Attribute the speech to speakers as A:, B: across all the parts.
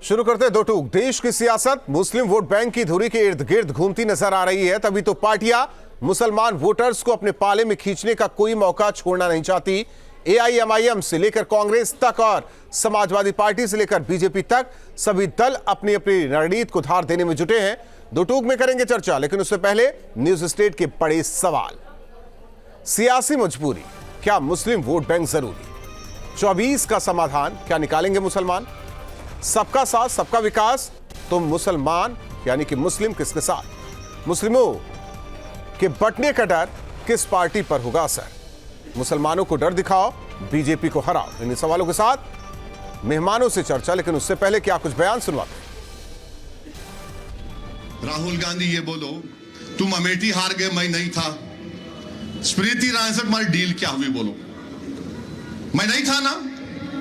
A: शुरू करते हैं दो टूक। देश की सियासत मुस्लिम वोट बैंक की धुरी के इर्द गिर्द घूमती नजर आ रही है, तभी तो पार्टियां मुसलमान वोटर्स को अपने पाले में खींचने का कोई मौका छोड़ना नहीं चाहती। एआईएमआईएम से लेकर कांग्रेस तक और समाजवादी पार्टी से लेकर बीजेपी तक सभी दल अपनी अपनी रणनीति को धार देने में जुटे हैं। दो टूक में करेंगे चर्चा, लेकिन उससे पहले न्यूज स्टेट के बड़े सवाल। सियासी मजबूरी, क्या मुस्लिम वोट बैंक जरूरी? 24 का समाधान, क्या निकालेंगे मुसलमान? सबका साथ सबका विकास, तो मुसलमान यानी कि मुस्लिम किसके साथ? मुस्लिमों के बंटने का डर किस पार्टी पर होगा असर? मुसलमानों को डर दिखाओ, बीजेपी को हराओ। इन सवालों के साथ मेहमानों से चर्चा, लेकिन उससे पहले क्या कुछ बयान सुनवाते।
B: राहुल गांधी ये बोलो, तुम अमेठी हार गए, मैं नहीं था। स्मृति ईरानी से तुम्हारी डील क्या हुई बोलो? मैं नहीं था ना,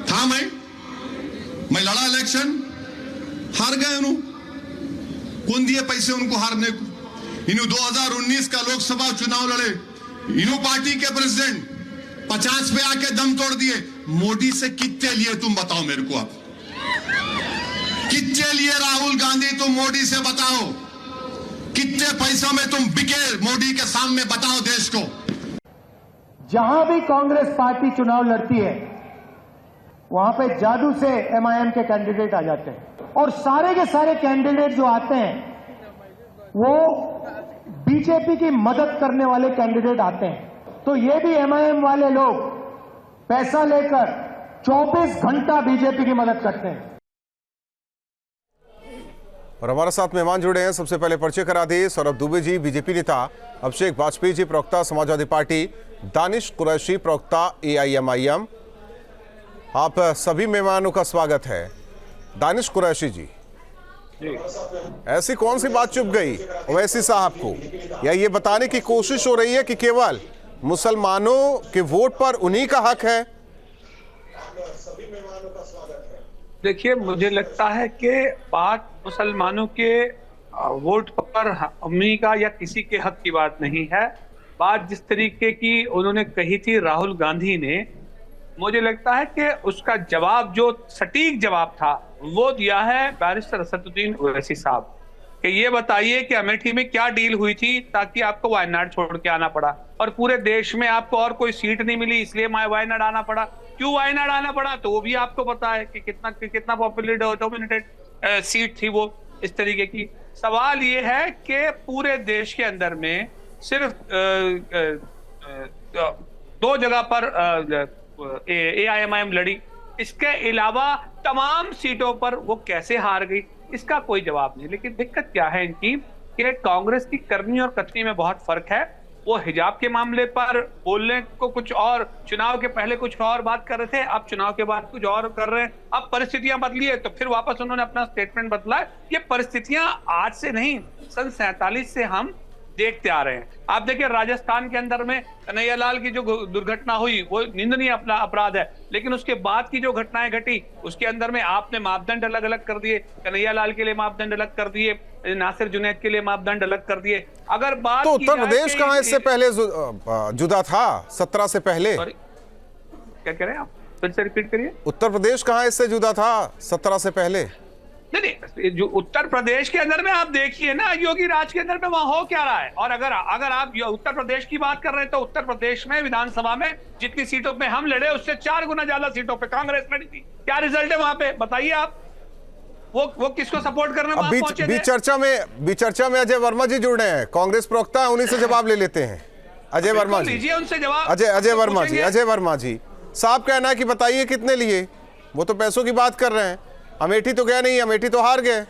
B: था मैं लड़ा इलेक्शन, हार गए। कौन दिए पैसे उनको हारने को? 2019 का लोकसभा चुनाव लड़े, इन्हों पार्टी के प्रेसिडेंट 50 पे आके दम तोड़ दिए। मोदी से कितने लिए तुम बताओ मेरे को, आप कितने लिए? राहुल गांधी तुम मोदी से बताओ, कितने पैसों में तुम बिके मोदी के सामने बताओ देश को।
C: जहां भी कांग्रेस पार्टी चुनाव लड़ती है, वहां पे जादू से एमआईएम के कैंडिडेट आ जाते हैं, और सारे के सारे कैंडिडेट जो आते हैं वो बीजेपी की मदद करने वाले कैंडिडेट आते हैं। तो ये भी एमआईएम वाले लोग पैसा लेकर 24 घंटा बीजेपी की मदद करते हैं।
A: और हमारे साथ मेहमान जुड़े हैं। सबसे पहले परिचय करा दिए। सौरभ दुबे जी, बीजेपी नेता। अभिषेक वाजपेयी जी, प्रवक्ता समाजवादी पार्टी। दानिश कुरैशी, प्रवक्ता एआईएमआईएम। आप सभी मेहमानों का स्वागत है। दानिश कुरैशी जी, ऐसी कौन सी बात चुप गई ओवैसी साहब को, या ये बताने की कोशिश हो रही है कि केवल मुसलमानों के वोट पर उन्हीं का हक है?
D: देखिए, मुझे लगता है कि बात मुसलमानों के वोट पर उन्हीं का या किसी के हक की बात नहीं है। बात जिस तरीके की उन्होंने कही थी राहुल गांधी ने, मुझे लगता है कि उसका जवाब, जो सटीक जवाब था, वो दिया है बैरिस्टर असदुद्दीन ओवैसी साहब। कि ये बताइए कि अमेठी में क्या डील हुई थी ताकि आपको वायनाड छोड़ के आना पड़ा, और पूरे देश में आपको और कोई सीट नहीं मिली इसलिए वायनाड आना पड़ा। क्यों वायनाड आना पड़ा, तो वो भी आपको पता है कि कितना पॉपुलर डोमिनेटेड सीट थी वो। इस तरीके की सवाल ये है कि पूरे देश के अंदर में सिर्फ दो जगह पर एआईएमआईएम लड़ी, इसके अलावा तमाम सीटों पर वो कैसे हार गई, इसका कोई जवाब नहीं। लेकिन दिक्कत क्या है इनकी कि कांग्रेस की करनी और कथनी में बहुत फर्क है। वो हिजाब के मामले पर बोलने को कुछ और, चुनाव के पहले कुछ और बात कर रहे थे, अब चुनाव के बाद कुछ और कर रहे हैं। अब परिस्थितियां बदली है तो फिर वापस उन्होंने अपना स्टेटमेंट बदला। ये परिस्थितियां आज से नहीं, सन 47 से हम देखते आ रहे हैं। आप देखिए, राजस्थान के अंदर में कन्हैयालाल की जो दुर्घटना हुई वो निंदनीय अपराध है, लेकिन उसके बाद की जो घटनाएं घटी उसके अंदर में आपने मापदंड अलग अलग कर दिए। कन्हैयालाल के लिए मापदंड अलग कर दिए, नासिर जुनैद के लिए मापदंड अलग कर दिए। अगर बात
A: तो उत्तर प्रदेश कहां इससे पहले जुदा था? 17 से पहले?
D: क्या कह रहे हैं आप, फिर से रिपीट करिए।
A: उत्तर प्रदेश कहां इससे जुदा था 17 से पहले?
D: नहीं, जो उत्तर प्रदेश के अंदर में आप देखिए ना, योगी राज के अंदर में वहां हो क्या रहा है। और अगर आप उत्तर प्रदेश की बात कर रहे हैं तो उत्तर प्रदेश में विधानसभा में जितनी सीटों पे हम लड़े उससे 4 गुना ज्यादा सीटों पे कांग्रेस लड़ी थी। क्या रिजल्ट है वहां पे, बताइए आप। वो किसको सपोर्ट करने वहां पहुंचे थे?
A: बीच चर्चा में अजय वर्मा जी जुड़ रहे हैं, कांग्रेस प्रवक्ता है, उन्हीं से जवाब ले लेते हैं। अजय वर्मा जी,
D: लीजिए उनसे जवाब।
A: अजय वर्मा जी, साहब कहना है कि बताइए कितने लिए? वो तो पैसों की बात कर रहे हैं। अमेठी तो गया नहीं, अमेठी तो हार गए।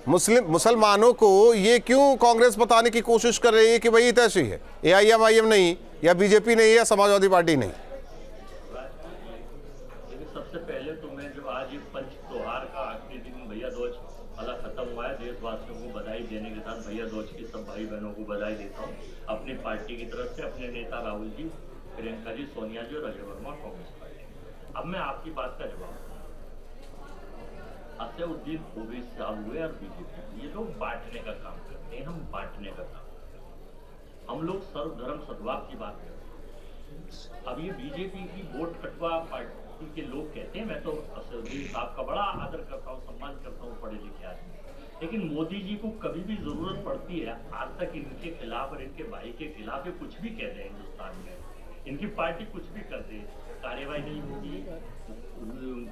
A: मुसलमानों को ये क्यों कांग्रेस बताने की कोशिश कर रही है कि भाई तैसी है, एआईएमआईएम नहीं, या बीजेपी नहीं, या समाजवादी पार्टी नहीं?
E: सबसे पहले तो मैं जो आज पंच त्योहार का आखिरी दिन भैया दूज वाला खत्म हुआ है, देशवासियों को बधाई देने के साथ भैया दूज की सब भाई बहनों को बधाई देता हूँ अपनी पार्टी की तरफ से, अपने नेता राहुल जी, प्रियंका जी, सोनिया जी और अजय वर्मा कांग्रेस पार्टी। अब मैं आपकी बात का जवाब, असदुद्दीन ओवैसी साहब हुए और बीजेपी, ये लोग बांटने का काम करते हैं, हम बांटने का काम। हम लोग सर्वधर्म सद्भाव की बात करते हैं। अब ये बीजेपी की वोट कटवा के लोग कहते हैं, मैं तो असदुद्दीन साहब का बड़ा आदर करता हूँ, सम्मान करता हूँ, पढ़े लिखे आदमी, लेकिन मोदी जी को कभी भी जरूरत पड़ती है, आज तक इनके खिलाफ और इनके भाई के खिलाफ ये कुछ भी कह रहे हैं हिंदुस्तान में, इनकी पार्टी कुछ भी कर दे, कार्रवाई नहीं होगी,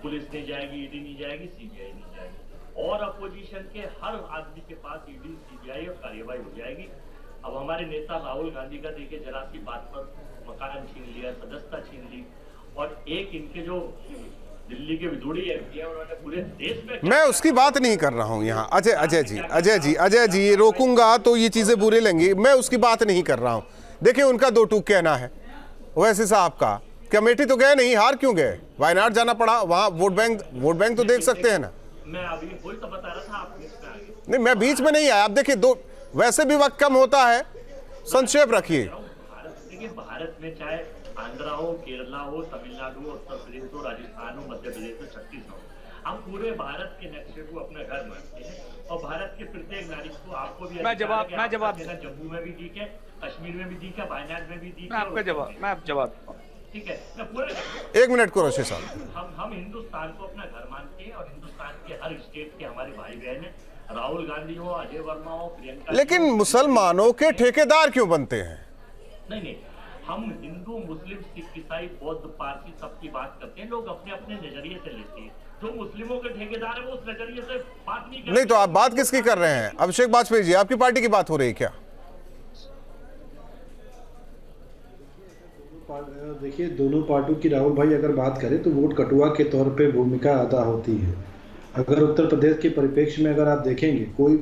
E: पुलिस नहीं जाएगी, ईडी नहीं जाएगी, सीबीआई नहीं जाएगी, और अपोजिशन के हर आदमी के पास ईडी, सीबीआई और कार्रवाई हो जाएगी। अब हमारे नेता राहुल गांधी का देखिए जरा सी बात पर मकान छीन लिया, सदस्यता छीन ली, और एक इनके जो दिल्ली के विदुड़ी एमपी है उन्होंने पूरे देश में, मैं
A: उसकी बात नहीं कर रहा हूं यहाँ। अजय जी रोकूंगा तो ये चीजें बुरे लगेंगी, मैं उसकी बात नहीं कर रहा हूं। देखिए उनका दो टूक कहना है, ओवैसी साहब का कि अमेठी तो गए नहीं, हार क्यों गए, वायनाड जाना पड़ा, वहां वोट बैंक तो देख सकते हैं ना।
E: मैं अभी वही तो बता रहा था, आप इसमें आगे
A: नहीं, मैं बीच में नहीं आया। आप देखिए दो, वैसे भी वक्त कम होता है, संक्षेप रखिए।
E: भारत में चाहे आंध्रा हो, केरला हो, तमिलनाडु हो, उत्तर प्रदेश हो, राजस्थान हो, मध्य प्रदेश हो, छत्तीसगढ़ हो, हम पूरे भारत के नक्शे को अपना घर मानते हैं, और भारत के प्रत्येक नागरिक को, आपको भी
D: मैं जवाब
E: देना, जम्मू में भी दिख है, कश्मीर में भी दिख है, वायनाड में भी दिख है,
D: मैं आपका जवाब
E: ठीक है, मैं पूरे
A: 1 मिनट को रशीद साहब,
E: हम हिंदुस्तान को अपना घर मानते हैं, और हिंदुस्तान के हर स्टेट के हमारे भाई बहन है, राहुल गांधी हो, अजय वर्मा हो, प्रियंका,
A: लेकिन मुसलमानों के ठेकेदार क्यों बनते हैं?
E: नहीं, हम हिंदू, मुस्लिम, सिख, ईसाई, बौद्ध, पारसी सबकी बात करते हैं, लोग अपने अपने नजरिए से लेते हैं, जो मुस्लिमों के ठेकेदार है वो उस नजरिए से बात नहीं करते।
A: नहीं तो आप बात किसकी कर रहे हैं? अभिषेक वाजपेयी जी, आपकी पार्टी की बात हो रही है क्या?
F: देखिए दोनों पार्टियों की राहुल भाई अगर बात करें तो वोट कटुआ के तौर पे भूमिका अदा होती है। अगर उत्तर प्रदेश के परिप्रेक्ष्य में अगर आप देखेंगे, कोई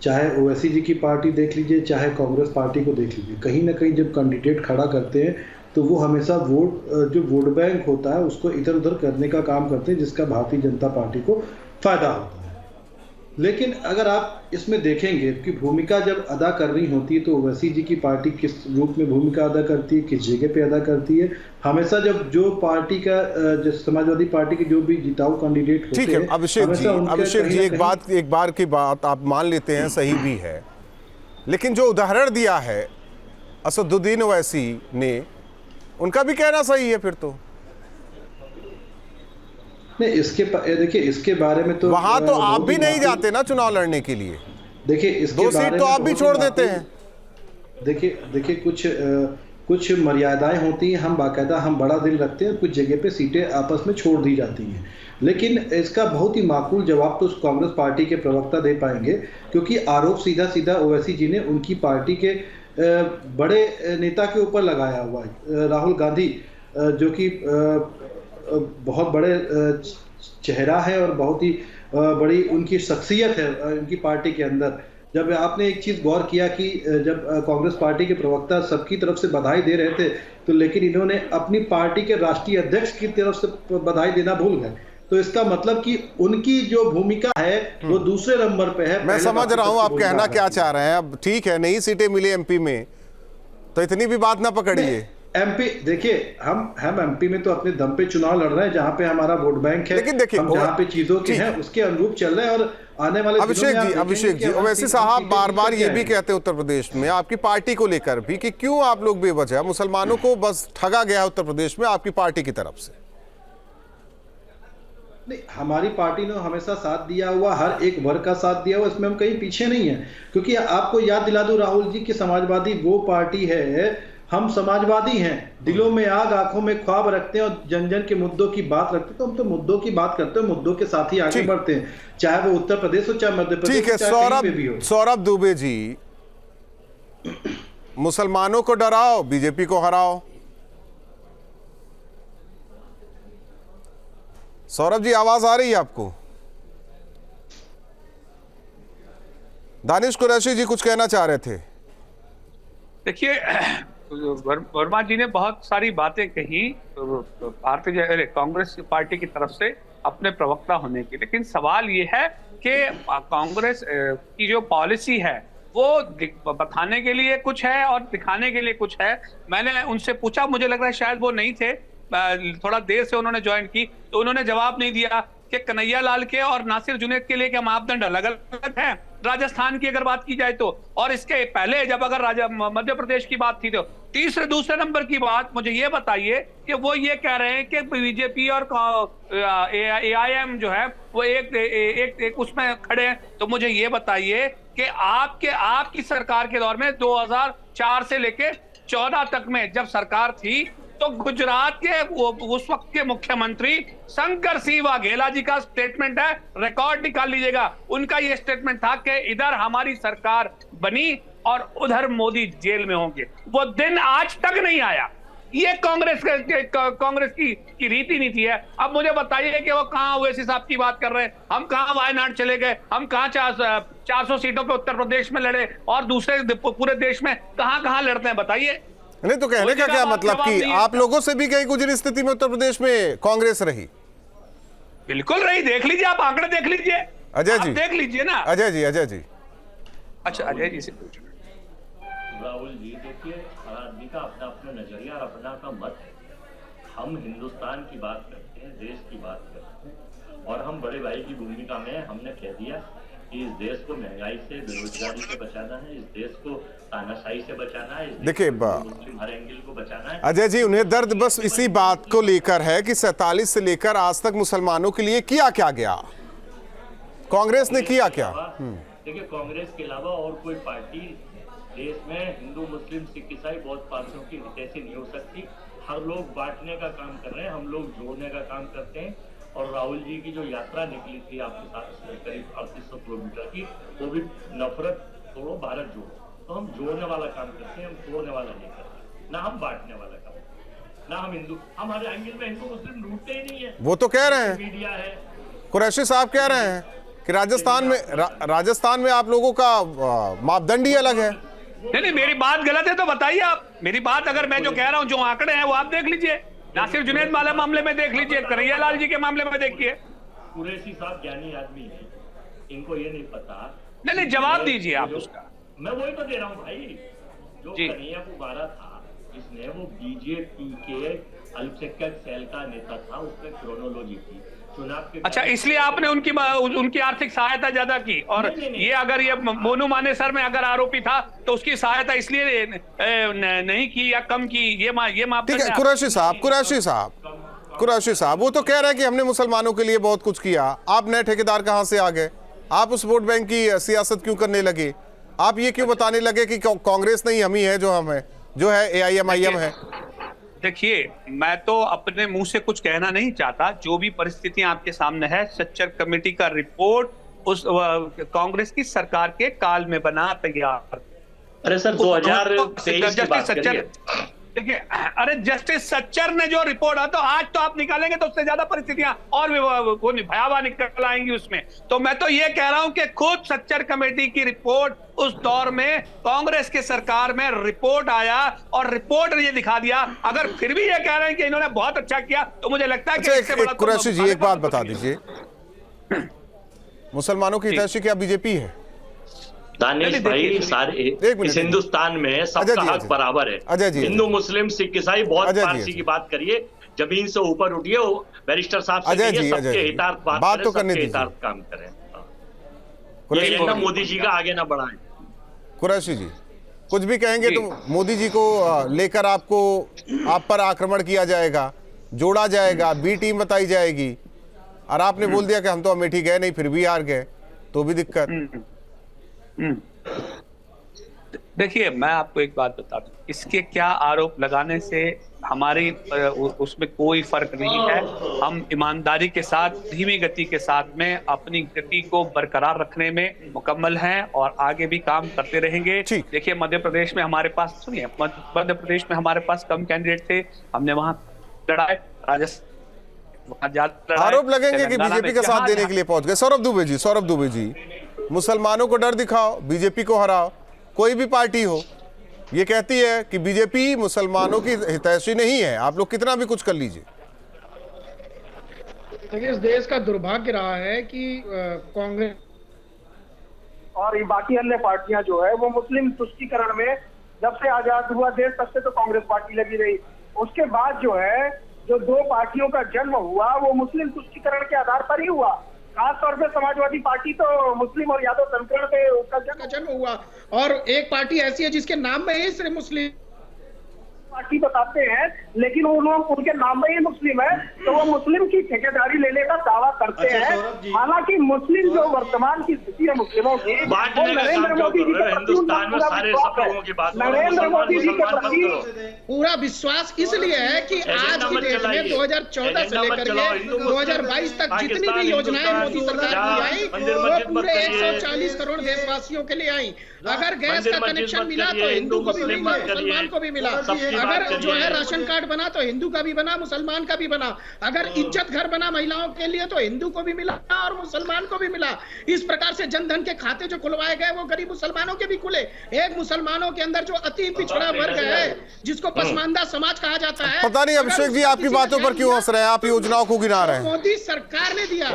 F: चाहे ओवैसी जी की पार्टी देख लीजिए, चाहे कांग्रेस पार्टी को देख लीजिए, कहीं ना कहीं जब कैंडिडेट खड़ा करते हैं तो वो हमेशा जो वोट बैंक होता है उसको इधर उधर करने का काम करते हैं, जिसका भारतीय जनता पार्टी को फायदा होता है। लेकिन अगर आप इसमें देखेंगे कि भूमिका जब अदा करनी होती है तो ओवैसी जी की पार्टी किस रूप में भूमिका अदा करती है, किस जगह पे अदा करती है, हमेशा जब जो पार्टी का जो समाजवादी पार्टी के जो भी जिताऊ कैंडिडेट होते हैं।
A: ठीक है अभिषेक जी एक बार की बात आप मान लेते हैं, सही भी है, लेकिन जो उदाहरण दिया है असदुद्दीन ओवैसी ने, उनका भी कहना सही है फिर तो।
F: नहीं, देखिए इसके बारे में तो
A: वहां तो आप भी नहीं जाते ना चुनाव लड़ने के लिए।
F: देखिए इसके
A: 2 सीट तो आप भी छोड़ देते हैं।
F: देखिए कुछ मर्यादाएं होती हैं, हम बाकायदा हम बड़ा दिल रखते हैं, कुछ जगह पे सीटें आपस में छोड़ दी जाती हैं, लेकिन इसका बहुत ही माकूल जवाब तो कांग्रेस पार्टी के प्रवक्ता दे पाएंगे, क्योंकि आरोप सीधा सीधा ओवैसी जी ने उनकी पार्टी के बड़े नेता के ऊपर लगाया हुआ है। राहुल गांधी जो कि बहुत बड़े चेहरा है और बहुत ही बड़ी उनकी शख्सियत है उनकी पार्टी के अंदर। जब आपने एक चीज गौर किया कि जब कांग्रेस पार्टी के प्रवक्ता सबकी तरफ से बधाई दे रहे थे, तो लेकिन इन्होंने अपनी पार्टी के राष्ट्रीय अध्यक्ष की तरफ से बधाई देना भूल गए, तो इसका मतलब कि उनकी जो भूमिका है वो दूसरे नंबर पे है।
A: मैं समझ रहा हूं आप कहना क्या चाह रहे हैं। अब ठीक है, नई सीटें मिली एमपी में तो इतनी भी बात ना पकड़िए।
F: एमपी देखिए, हम एमपी में तो अपने दम पे चुनाव लड़ रहे हैं, जहां पे हमारा वोट बैंक है,
A: लेकिन देखिए
F: हम जहां पे चीजों के हैं उसके अनुरूप चल रहे हैं। और आने वाले
A: अभिषेक जी ओवैसी साहब बार बार ये भी कहते हैं उत्तर प्रदेश में आपकी पार्टी को लेकर भी कि क्यों आप लोग बेवजह मुसलमानों को बस ठगा गया उत्तर प्रदेश में आपकी पार्टी की तरफ से।
F: नहीं, हमारी पार्टी ने हमेशा साथ दिया हुआ, हर एक वर्ग का साथ दिया हुआ, इसमें हम कहीं पीछे नहीं है। क्योंकि आपको याद दिला दूं राहुल जी की समाजवादी वो पार्टी है, हम समाजवादी हैं, दिलों में आग आंखों में ख्वाब रखते हैं और जन जन के मुद्दों की बात रखते हैं। तो हम तो मुद्दों की बात करते हैं, मुद्दों के साथ ही आगे बढ़ते हैं, चाहे वो उत्तर प्रदेश हो चाहे मध्य प्रदेश।
A: ठीक है सौरभ दुबे जी, मुसलमानों को डराओ बीजेपी को हराओ। सौरभ जी आवाज आ रही है आपको? दानिश कुरैशी जी कुछ कहना चाह रहे थे।
D: देखिए वर्मा जी ने बहुत सारी बातें कही भारतीय कांग्रेस पार्टी की तरफ से अपने प्रवक्ता होने की, लेकिन सवाल ये है कि कांग्रेस की जो पॉलिसी है वो बताने के लिए कुछ है और दिखाने के लिए कुछ है। मैंने उनसे पूछा, मुझे लग रहा है शायद वो नहीं थे, थोड़ा देर से उन्होंने ज्वाइन की, तो उन्होंने जवाब नहीं दिया कि कन्हैया लाल के और नासिर जुनैद के लिए क्या मापदंड अलग अलग हैं। राजस्थान की अगर बात की जाए तो, और इसके पहले जब अगर मध्य प्रदेश की बात थी तो दूसरे नंबर की बात मुझे ये बताइए कि वो ये कह रहे हैं कि बीजेपी और AIM जो है वो एक उसमें खड़े हैं। तो मुझे ये बताइए कि आपकी सरकार के दौर में 2004 से लेके 14 तक में जब सरकार थी तो गुजरात के उस वक्त के मुख्यमंत्री शंकर सिंह वाघेला जी का स्टेटमेंट है, रिकॉर्ड निकाल लीजिएगा। उनका ये स्टेटमेंट था कि इधर हमारी सरकार बनी और उधर मोदी जेल में होंगे। वो दिन आज तक नहीं आया। ये कांग्रेस की रीति नीति है। अब मुझे बताइए कि वो कहां ओवैसी साहब की बात कर रहे हैं, हम कहां वायनाड चले गए, हम कहां 400 सीटों पे उत्तर प्रदेश में लड़े और दूसरे पूरे देश में कहां लड़ते हैं, बताइए।
A: नहीं तो कहने का क्या मतलब कि आप लोगों से भी कहीं गुजरी स्थिति में उत्तर प्रदेश में कांग्रेस रही?
D: बिल्कुल रही, देख लीजिए, आप आंकड़े देख लीजिए,
A: अजय जी
D: देख लीजिए ना।
A: अजय जी
D: अच्छा, अजय जी से पूछो।
E: राहुल जी, देखिए हर आदमी का अपना अपना नजरिया और अपना का मत है। हम हिंदुस्तान की बात करते हैं, देश की बात करते हैं, और हम बड़े भाई की भूमिका में हमने कह दिया कि इस देश को महंगाई से, बेरोजगारी से बचाना है, इस देश को तानाशाही से बचाना है,
A: देखिए
E: मुस्लिम हर एंगल को बचाना है।
A: अजय जी, उन्हें दर्द बस इसी बात को लेकर है कि 47 से लेकर आज तक मुसलमानों के लिए किया क्या गया, कांग्रेस ने किया क्या?
E: देखिए, कांग्रेस के अलावा और कोई पार्टी देश में हिंदू मुस्लिम सिख ईसाई बौद्ध पार्टियों की हितैषी नहीं हो सकती। हर लोग बांटने का काम कर रहे हैं, हम लोग जोड़ने का काम करते हैं। और राहुल जी की जो यात्रा निकली थी आपके साथ करीब 3800 किलोमीटर की, वो भी नफरत तोड़ो भारत जोड़ो, तो हम जोड़ने वाला काम करते हैं, हम तोड़ने वाला नहीं करते, ना हम बांटने वाला काम, ना हम हिंदू, हमारे एंगल में हिंदू मुस्लिम ढूंढते ही नहीं है।
A: वो तो कह रहे हैं,
E: मीडिया है,
A: कुरैशी साहब कह रहे हैं कि राजस्थान में आप लोगों का मापदंड ही अलग है।
D: नहीं, मेरी बात गलत है तो बताइए आप। मेरी बात, अगर मैं जो कह रहा हूँ, जो आंकड़े हैं वो आप देख लीजिए, नासिर जुनैद वाले मामले में देख लीजिए, कन्हैया लाल जी के मामले में देखिए।
E: कुरैशी साहब ज्ञानी आदमी है, इनको ये नहीं पता।
D: नहीं, जवाब दीजिए आप उसका।
E: मैं वही तो दे रहा हूँ भाई। जो कन्हैया कुमारा था, इसने वो बीजेपी के अल्पसंख्यक सेल का नेता था, उसमें क्रोनोलॉजी थी चुनाव के।
D: अच्छा, इसलिए आपने उनकी आर्थिक सहायता ज्यादा की, और ये अगर ये मोनू मानेसर में अगर आरोपी था तो उसकी सहायता इसलिए नहीं की या कम की, ये
A: ठीक है। कुरैशी साहब वो तो कह रहे हैं कि हमने मुसलमानों के लिए बहुत कुछ किया। आप नए ठेकेदार कहां से आ गए? आप उस वोट बैंक की सियासत क्यों करने लगे? आप ये क्यों बताने लगे कि कांग्रेस नहीं हम ही है, जो है AIM है?
D: देखिए, मैं तो अपने मुंह से कुछ कहना नहीं चाहता। जो भी परिस्थितियां आपके सामने है, सच्चर कमेटी का रिपोर्ट उस कांग्रेस की सरकार के काल में बना, तैयार।
E: अरे सर, 2023 की बात करिए।
D: देखिए, अरे जस्टिस सच्चर ने जो रिपोर्ट है, तो आज तो आप निकालेंगे तो उससे ज्यादा परिस्थितियां और भी भयावह निकल आएंगी उसमें। तो मैं तो ये कह रहा हूं कि खुद सच्चर कमेटी की रिपोर्ट, उस दौर में कांग्रेस के सरकार में रिपोर्ट आया और रिपोर्ट ने ये दिखा दिया। अगर फिर भी ये कह रहे हैं कि इन्होंने बहुत अच्छा किया, तो मुझे लगता है कि
A: कुरैशी जी, एक बात बता दीजिए, मुसलमानों की हितैषी क्या बीजेपी है?
E: दानिश भाई, सारे इस हिंदुस्तान में सबका हक बराबर है। हिंदू मुस्लिम सिख ईसाई बौद्ध पारसी की बात करिए, जमीन से ऊपर उठिए, बैरिस्टर साहब से कहिए, सबके हितार्थ बात तो करने दीजिए, हितार्थ काम करें। ये ना मोदी जी का आगे ना बढ़ाएं।
A: कुरैशी जी, कुछ भी कहेंगे तो मोदी जी को लेकर आप पर आक्रमण किया जाएगा, जोड़ा जाएगा, बी टीम बताई जाएगी, और आपने बोल दिया कि हम तो अमेठी गए नहीं, फिर भी हार गए, तो भी दिक्कत।
D: देखिए, मैं आपको एक बात बता दूं, इसके क्या आरोप लगाने से हमारी उसमें कोई फर्क नहीं है। हम ईमानदारी के साथ, धीमी गति के साथ में अपनी गति को बरकरार रखने में मुकम्मल हैं और आगे भी काम करते रहेंगे। देखिए, मध्य प्रदेश में हमारे पास, सुनिए, मध्य प्रदेश में हमारे पास कम कैंडिडेट थे, हमने वहां लड़ाए,
A: आरोप लगेंगे कि बीजेपी का साथ देने के लिए पहुंच गए। सौरभ दुबे जी, मुसलमानों को डर दिखाओ, बीजेपी को हराओ। कोई भी पार्टी हो ये कहती है कि बीजेपी मुसलमानों की हितैषी नहीं है, आप लोग कितना भी कुछ कर लीजिए।
G: देखिए, इस देश का दुर्भाग्य रहा है कि कांग्रेस
H: और बाकी अन्य पार्टियां जो है वो मुस्लिम तुष्टीकरण में, जब से आजाद हुआ देश तब से तो कांग्रेस पार्टी लगी रही। उसके बाद जो है, जो दो पार्टियों का जन्म हुआ वो मुस्लिम तुष्टीकरण के आधार पर ही हुआ। खासतौर पे समाजवादी पार्टी तो मुस्लिम और यादव संकरण पे उसका
G: का जन्म हुआ, और एक पार्टी ऐसी है जिसके नाम में ही सिर्फ मुस्लिम
H: पार्टी बताते हैं, लेकिन वो लोग उनके नाम में ही मुस्लिम है, तो वो मुस्लिम की ठेकेदारी लेने का दावा करते
F: अच्छा,
H: हैं।
F: सौरभ जी।
H: हालांकि मुस्लिम जो वर्तमान की स्थिति है मुस्लिमों की, वो नरेंद्र मोदी जी के प्रति
E: हिंदुस्तान में सारे सब लोगों की बात करो,
H: नरेंद्र मोदी जी के
E: मुसलमान मत करो।
H: प्रति
G: पूरा विश्वास इसलिए है कि आज की डेट में 2014 से लेकर के 2022 तक जितनी भी योजनाएं मोदी सरकार की आई वो पूरे 140 करोड़ देशवासियों के लिए आई। अगर गैस का कनेक्शन मिला तो हिंदू को भी मिला, मुसलमान को भी मिला। अगर जो है राशन कार्ड बना तो हिंदू का भी बना, मुसलमान का भी बना। अगर इज्जत घर बना महिलाओं के लिए तो हिंदू को भी मिला और मुसलमान को भी मिला। इस प्रकार से जनधन के खाते जो खुलवाए गए वो गरीब मुसलमानों के भी खुले। एक मुसलमानों के अंदर जो अति पिछड़ा वर्ग है जिसको पसमानदा समाज कहा जाता है।
A: पता नहीं अभिषेक जी आपकी बातों पर क्यों हंस रहे हैं, आप योजनाओं को गिना रहे हैं।
G: मोदी सरकार ने दिया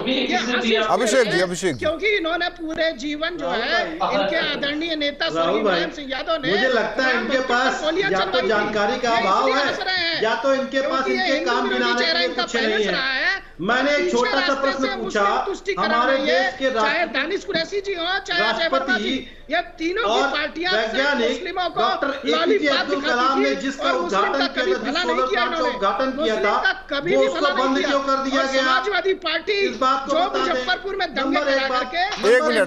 A: अभिषेक जी
G: क्योंकि इन्होंने पूरे जीवन जो है इनके आदरणीय नेता
F: राहुल भाई,
G: सिंह यादव ने,
F: मुझे लगता है इनके पास या तो जानकारी का अभाव है या तो इनके पास इनके काम गिनाने के लिए कुछ नहीं है। मैंने एक छोटा सा प्रश्न पूछा, हमारे देश के
G: चाहे दानिश कुरैशी जी हो चाहे
F: राष्ट्रपति
G: ये तीनों की पार्टियां
F: वैज्ञानिक डॉक्टर APJ अब्दुल कलाम ने जिसका उद्घाटन किया था, जिस सोलर प्लांट का उद्घाटन किया था, वो उसको बंद क्यों कर दिया गया?
G: समाजवादी पार्टी
F: इस बात को
G: जो
F: बता दें।
G: मुजफ्फरपुर में दंगे करा करके
A: एक मिनट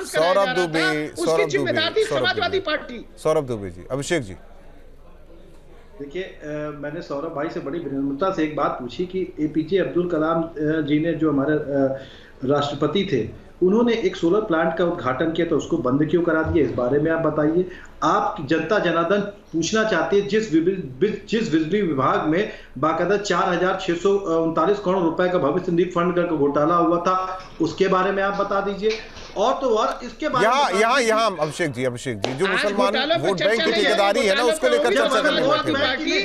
A: सौरभ दुबे
G: उसकी जिम्मेदार थी समाजवादी पार्टी।
A: सौरभ दुबे जी, अभिषेक जी।
F: देखिए, मैंने सौरभ भाई से बड़ी विनम्रता से एक बात पूछी कि APJ अब्दुल कलाम जी ने, जो हमारे राष्ट्रपति थे, उन्होंने एक सोलर प्लांट का उद्घाटन किया तो उसको बंद क्यों करा दिया? इस बारे में आप बताइए। आप जनता जनार्दन पूछना चाहती है जिस बिजली विभाग में बाकायदा 4,639 करोड़ रुपए का भविष्य निधि फंड का घोटाला हुआ था, उसके बारे में आप बता दीजिए। और तो और इसके बारे में
A: यहाँ अभिषेक जी जो मुसलमान वोट बैंक की ठेकेदारी है ना, उसको लेकर चर्चा करने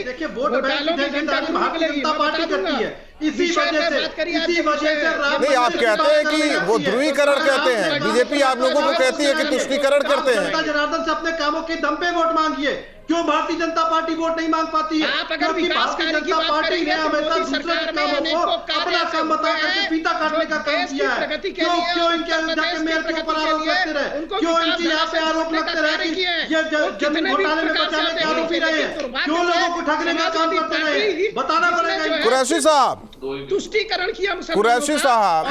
F: देखिए, वोट बैंक की ठेकेदारी भारतीय जनता पार्टी करती है। इसी वजह से
A: नहीं, आप कहते हैं कि वो ध्रुवीकरण कहते हैं, बीजेपी आप लोगों को कहती है कि तुष्टीकरण करते हैं।
F: जनता जनार्दन से अपने कामों के दम पे वोट मांगिए। क्यों भारतीय जनता पार्टी वोट नहीं मांग पाती है? क्योंकि भारतीय जनता पार्टी ने हमेशा दूसरे के कामों को अपना काम बता करके पीता काटने का काम किया है। क्यों इनके अयोध्या के मेयर के ऊपर आरोप लगते रहे? क्यों इनके यहाँ पे आरोप लगते रहे कि ये जमीन घोटाले में बचाने के आरोपी रहे हैं? क्यों लोगों को ठगने का काम करते रहे? बताना पड़ेगा।
A: कुरैशी साहब,
G: तुष्टीकरण किया
A: कुरैशी साहब,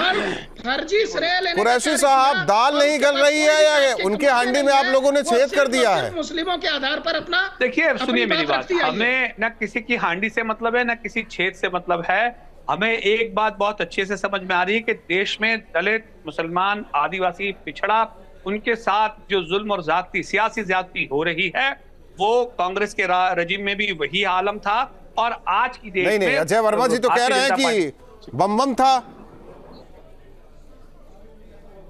G: फर्जी श्रेय लेने
A: कुरैशी साहब, दाल नहीं गल रही है या उनके हांडी में आप लोगों ने छेद कर दिया है?
G: मुस्लिमों के आधार पर अपना
D: देखिए, सुनिए मेरी बात, हमें न किसी की हांडी से मतलब है न किसी छेद से मतलब है। हमें एक बात बहुत अच्छे से समझ में आ रही है कि देश में दलित, मुसलमान, आदिवासी, पिछड़ा, उनके साथ जो जुल्म और ज्यादती, सियासी ज्यादती हो रही है, वो कांग्रेस के रजीम में भी वही आलम था। और आज की डेट में
A: नहीं, अजय वर्मा जी तो कह रहे हैं कि बम था।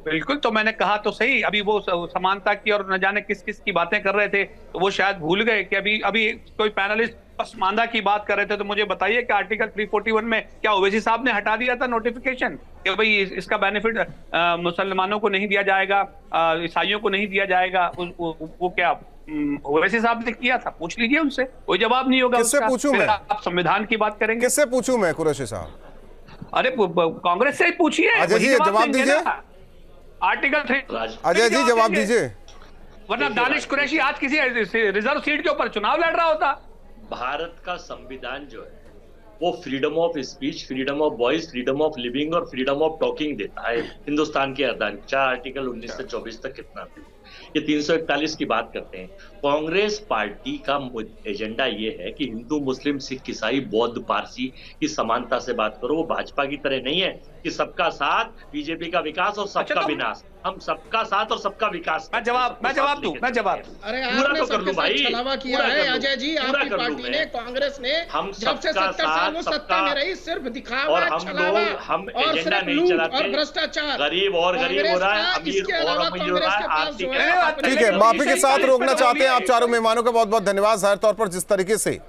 D: बिल्कुल, तो मैंने कहा तो सही, अभी वो समानता की और न जाने किस किस की बातें कर रहे थे, तो वो शायद भूल गए कि अभी कोई पैनलिस्ट पसमानदा की बात कर रहे थे। तो मुझे बताइए कि आर्टिकल 341 में क्या ओवैसी साहब ने हटा दिया था नोटिफिकेशन कि भाई इसका बेनिफिट मुसलमानों को नहीं दिया जाएगा, ईसाइयों को नहीं दिया जाएगा? वो क्या ओवैसी साहब ने किया था? पूछ लीजिए उनसे, कोई जवाब नहीं होगा।
A: किससे पूछूं मैं?
D: आप संविधान की बात करेंगे?
A: किससे पूछूं मैं कुरैशी साहब?
D: अरे कांग्रेस से ही पूछिए।
A: अजय जी जवाब दीजिए।
D: आर्टिकल 3
A: अजय जी जवाब दीजिए,
D: वरना दानिश कुरैशी आज किसी रिजर्व सीट के ऊपर चुनाव लड़ रहा होता।
E: भारत का संविधान जो है वो freedom of speech, freedom of voice, freedom of living और फ्रीडम ऑफ टॉकिंग देता है। हिंदुस्तान के आर्टिकल 19 से 24 तक कितना थे? ये 341 की बात करते हैं। कांग्रेस पार्टी का एजेंडा ये है कि हिंदू, मुस्लिम, सिख, ईसाई, बौद्ध, पारसी की समानता से बात करो। वो भाजपा की तरह नहीं है कि सबका साथ, बीजेपी का विकास और सबका विनाश। हम सबका साथ और सबका विकास।
G: मैं जवाब दूं। अरे
E: पूरा तो कर लूं भाई,
G: छलावा किया है अजय जी, आपकी पार्टी ने, कांग्रेस ने, जब से 70 साल वो सत्ता में रही, सिर्फ दिखावा, छलावा और सिर्फ लूट और भ्रष्टाचार।
E: गरीब और गरीब हो रहा है, अमीर और अमीर हो रहा है, आर्थिक।
A: ठीक है, माफी के साथ रोकना चाहते हैं आप चारों मेहमानों का बहुत बहुत धन्यवाद। जाहिर तौर पर जिस तरीके से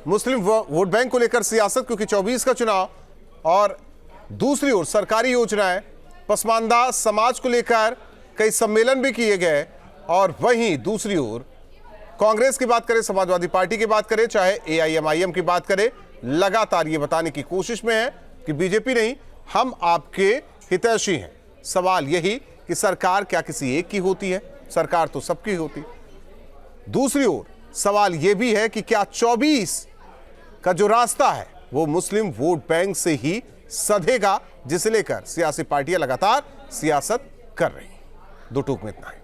A: मुस्लिम वोट बैंक को लेकर सियासत, क्योंकि 24 का चुनाव और दूसरी ओर सरकारी योजनाएं, पसमानदा समाज को लेकर कई सम्मेलन भी किए गए, और वहीं दूसरी ओर कांग्रेस की बात करें, समाजवादी पार्टी की बात करें, चाहे AIMIM की बात करें, लगातार ये बताने की कोशिश में है कि बीजेपी नहीं हम आपके हितैषी हैं। सवाल यही कि सरकार क्या किसी एक की होती है? सरकार तो सबकी होती है। दूसरी ओर सवाल यह भी है कि क्या 24 का जो रास्ता है वो मुस्लिम वोट बैंक से ही सधेगा, जिसे लेकर सियासी पार्टियां लगातार सियासत कर रही हैं। दो टूक में इतना है।